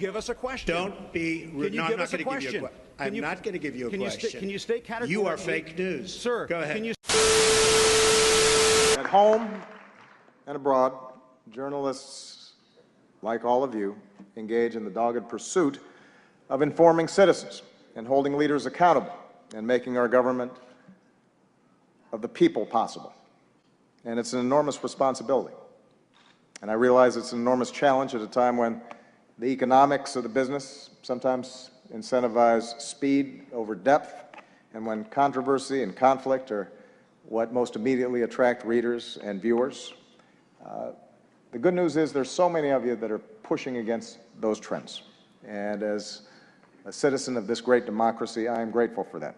Give us a question. Don't be rude. No, I'm not going to give you a question. I'm not going to give you a question. Can you state categorically? You are fake news. Sir, go ahead. Can you... At home and abroad, journalists, like all of you, engage in the dogged pursuit of informing citizens and holding leaders accountable and making our government of the people possible. And it's an enormous responsibility. And I realize it's an enormous challenge at a time when the economics of the business sometimes incentivize speed over depth, and when controversy and conflict are what most immediately attract readers and viewers. The good news is there's so many of you that are pushing against those trends. And as a citizen of this great democracy, I am grateful for that.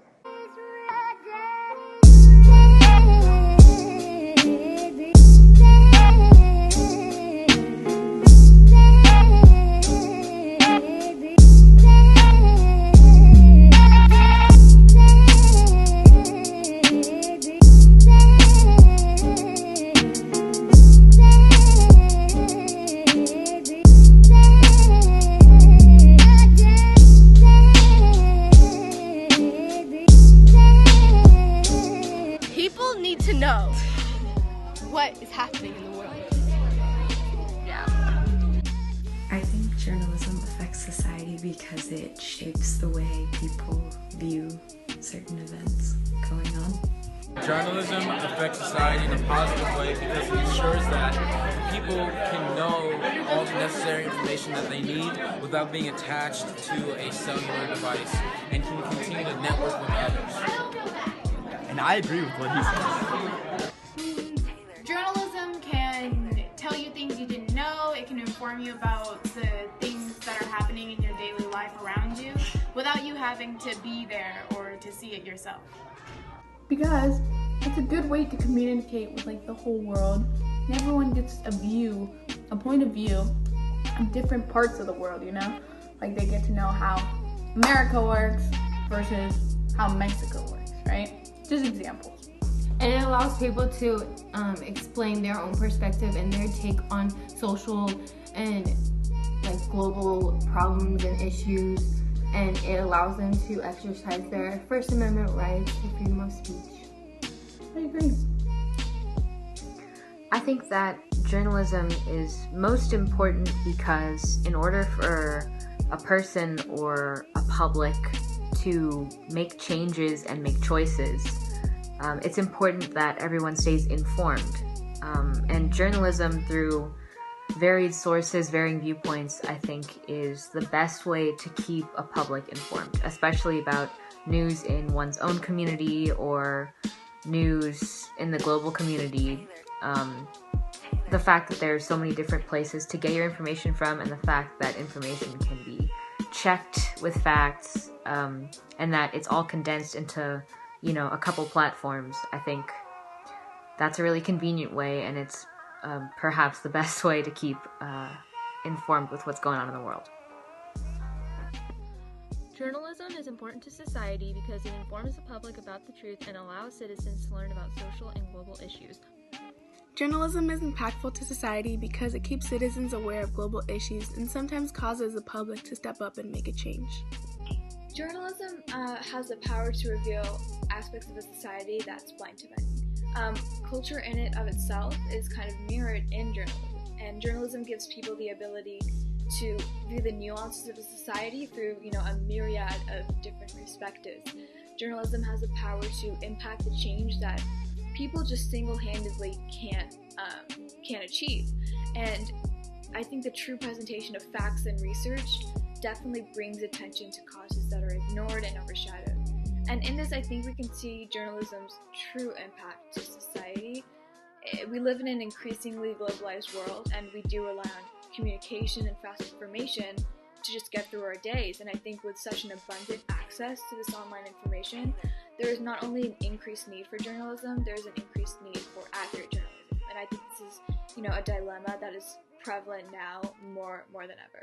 People need to know what is happening in the world. Yeah. I think journalism affects society because it shapes the way people view certain events going on. Journalism affects society in a positive way because it ensures that people can know all the necessary information that they need without being attached to a cellular device and can continue to network with others. And I agree with what he says. Journalism can tell you things you didn't know. It can inform you about the things that are happening in your daily life around you without you having to be there or to see it yourself. Because it's a good way to communicate with the whole world. And everyone gets a point of view of different parts of the world, you know? Like they get to know how America works versus how Mexico works, right? Just examples. And it allows people to explain their own perspective and their take on social and global problems and issues, and it allows them to exercise their First Amendment rights to freedom of speech. I agree. I think that journalism is most important because in order for a person or a public to make changes and make choices, it's important that everyone stays informed. And journalism through varied sources, varying viewpoints, I think is the best way to keep a public informed, especially about news in one's own community or news in the global community. The fact that there are so many different places to get your information from, and the fact that information can be checked with facts, and that it's all condensed into, a couple platforms. I think that's a really convenient way, and it's perhaps the best way to keep informed with what's going on in the world. Journalism is important to society because it informs the public about the truth and allows citizens to learn about social and global issues. Journalism is impactful to society because it keeps citizens aware of global issues and sometimes causes the public to step up and make a change. Journalism has the power to reveal aspects of a society that's blind to many. Culture in it of itself is kind of mirrored in journalism, and journalism gives people the ability to view the nuances of a society through, a myriad of different perspectives. Journalism has the power to impact the change that people just single-handedly can't achieve. And I think the true presentation of facts and research definitely brings attention to causes that are ignored and overshadowed. And in this, I think we can see journalism's true impact to society. We live in an increasingly globalized world, and we do rely on communication and fast information to just get through our days. And I think with such an abundant access to this online information, there is not only an increased need for journalism, there is an increased need for accurate journalism. And I think this is, a dilemma that is prevalent now more than ever.